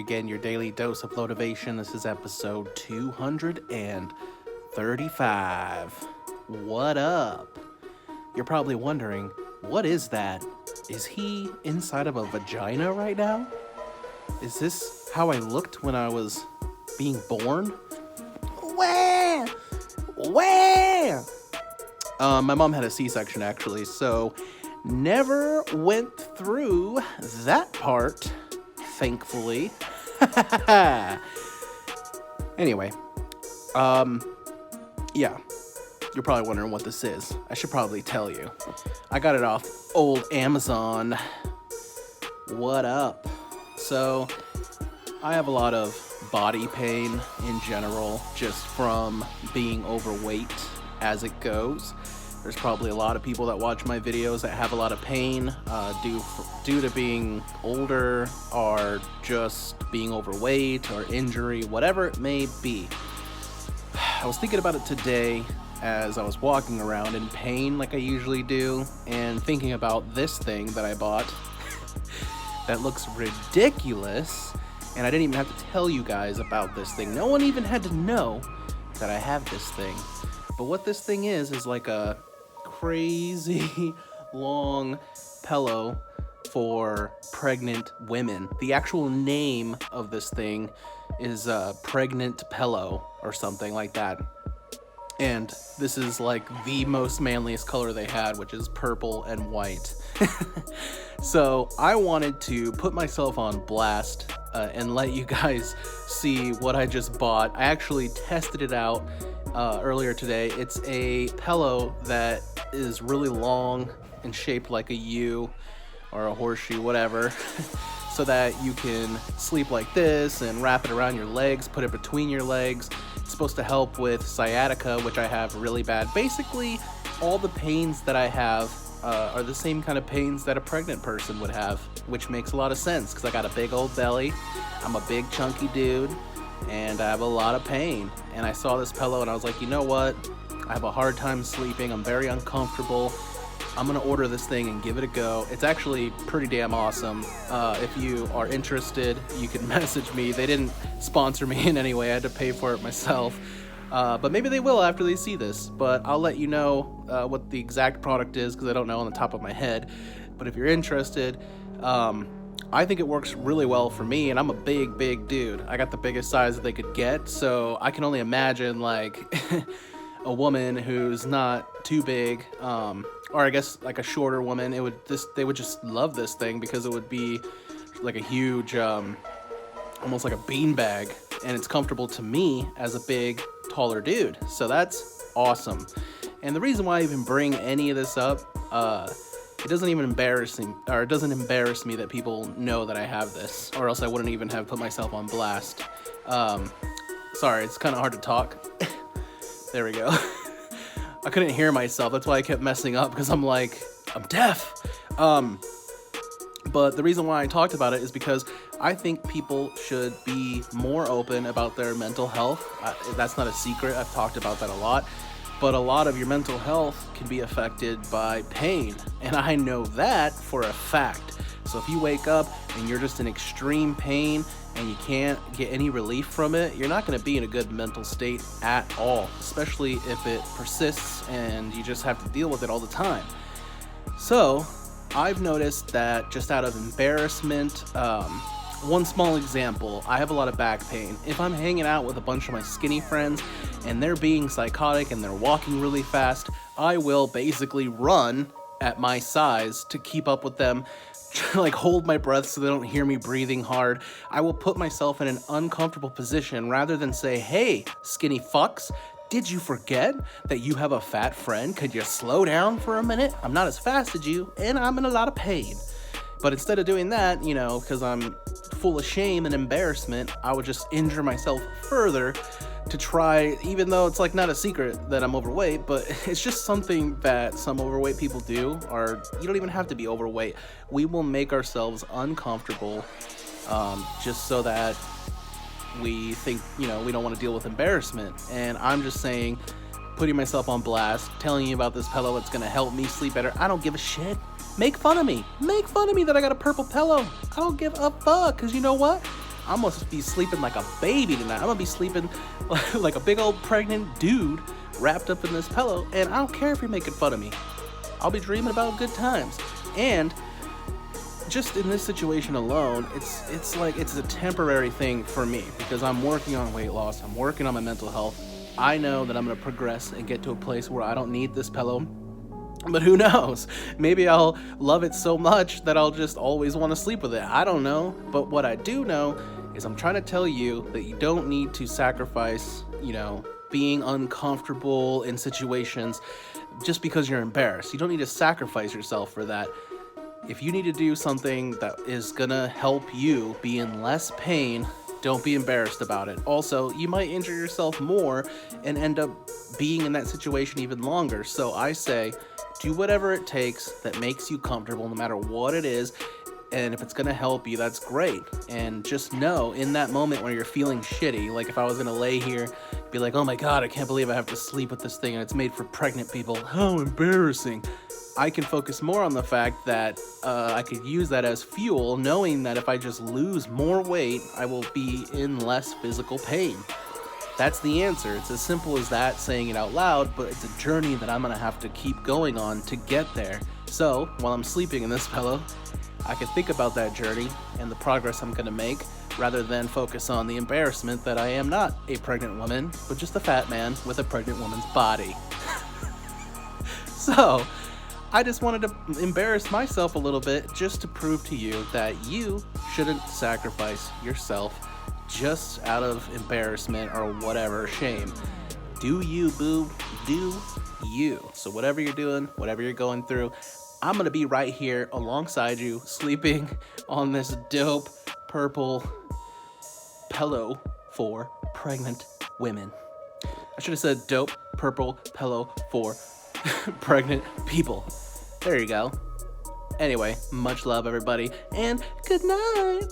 again your daily dose of LoweTivation. This is episode 235. What up? You're probably wondering, what is that? Is he inside of a vagina right now? Is this how I looked when I was being born? Wah! Wah! My mom had a C-section actually, so never went through that part, thankfully. Anyway, yeah, you're probably wondering what this is. I should probably tell you. I got it off old Amazon. What up? So, I have a lot of body pain in general, just from being overweight as it goes. There's probably a lot of people that watch my videos that have a lot of pain due to being older or just being overweight or injury, whatever it may be. I was thinking about it today as I was walking around in pain like I usually do, and thinking about this thing that I bought that looks ridiculous, and I didn't even have to tell you guys about this thing. No one even had to know that I have this thing. But what this thing is like a crazy long pillow for pregnant women. The actual name of this thing is pregnant pillow or something like that. And this is like the most manliest color they had, which is purple and white. So I wanted to put myself on blast and let you guys see what I just bought. I actually tested it out earlier today. It's a pillow that is really long and shaped like a U or a horseshoe, whatever, so that you can sleep like this and wrap it around your legs, put it between your legs. It's supposed to help with sciatica, which I have really bad. Basically, all the pains that I have are the same kind of pains that a pregnant person would have, which makes a lot of sense because I got a big old belly, I'm a big chunky dude, and I have a lot of pain. And I saw this pillow and I was like, you know what? I have a hard time sleeping. I'm very uncomfortable. I'm gonna order this thing and give it a go. It's actually pretty damn awesome. If you are interested, you can message me. They didn't sponsor me in any way. I had to pay for it myself. But maybe they will after they see this. But I'll let you know what the exact product is because I don't know on the top of my head. But if you're interested, I think it works really well for me, and I'm a big dude. I got the biggest size that they could get, so I can only imagine like a woman who's not too big, or I guess like a shorter woman. They would just love this thing because it would be like a huge, almost like a beanbag, and it's comfortable to me as a big, taller dude. So that's awesome. And the reason why I even bring any of this up, it doesn't even embarrass me, or it doesn't embarrass me that people know that I have this, or else I wouldn't even have put myself on blast. Sorry, it's kind of hard to talk. There we go. I couldn't hear myself. That's why I kept messing up, because I'm like, I'm deaf. But the reason why I talked about it is because I think people should be more open about their mental health. That's not a secret. I've talked about that a lot. But a lot of your mental health can be affected by pain, and I know that for a fact. So if you wake up and you're just in extreme pain and you can't get any relief from it, you're not going to be in a good mental state at all, especially if it persists and you just have to deal with it all the time. So I've noticed that just out of embarrassment, one small example, I have a lot of back pain. If I'm hanging out with a bunch of my skinny friends and they're being psychotic and they're walking really fast, I will basically run at my size to keep up with them, like hold my breath so they don't hear me breathing hard. I will put myself in an uncomfortable position rather than say, hey, skinny fucks, did you forget that you have a fat friend? Could you slow down for a minute? I'm not as fast as you, and I'm in a lot of pain. But instead of doing that, you know, because I'm full of shame and embarrassment, I would just injure myself further to try, even though it's like not a secret that I'm overweight, but it's just something that some overweight people do, or you don't even have to be overweight. We will make ourselves uncomfortable just so that we think, you know, we don't want to deal with embarrassment. And I'm just saying, putting myself on blast, telling you about this pillow, it's going to help me sleep better. I don't give a shit. Make fun of me. Make fun of me that I got a purple pillow. I don't give a fuck, because you know what? I'm gonna be sleeping like a baby tonight. I'm gonna be sleeping like a big old pregnant dude wrapped up in this pillow, and I don't care if you're making fun of me. I'll be dreaming about good times. And just in this situation alone, it's like it's a temporary thing for me because I'm working on weight loss, I'm working on my mental health. I know that I'm gonna progress and get to a place where I don't need this pillow. But who knows? Maybe I'll love it so much that I'll just always want to sleep with it. I don't know. But what I do know is I'm trying to tell you that you don't need to sacrifice, being uncomfortable in situations just because you're embarrassed. You don't need to sacrifice yourself for that. If you need to do something that is gonna help you be in less pain, don't be embarrassed about it. Also, you might injure yourself more and end up being in that situation even longer. So I say, do whatever it takes that makes you comfortable, no matter what it is. And if it's gonna help you, that's great. And just know in that moment when you're feeling shitty, like if I was gonna lay here, be like, oh my God, I can't believe I have to sleep with this thing and it's made for pregnant people. How embarrassing. I can focus more on the fact that I could use that as fuel, knowing that if I just lose more weight, I will be in less physical pain. That's the answer. It's as simple as that, saying it out loud, but it's a journey that I'm gonna have to keep going on to get there. So, while I'm sleeping in this pillow, I can think about that journey and the progress I'm gonna make, rather than focus on the embarrassment that I am not a pregnant woman, but just a fat man with a pregnant woman's body. So, I just wanted to embarrass myself a little bit just to prove to you that you shouldn't sacrifice yourself just out of embarrassment or whatever, shame. Do you, boo, do you. So whatever you're doing, whatever you're going through, I'm gonna be right here alongside you, sleeping on this dope purple pillow for pregnant women. I should have said dope purple pillow for pregnant people. There you go. Anyway, much love everybody, and good night.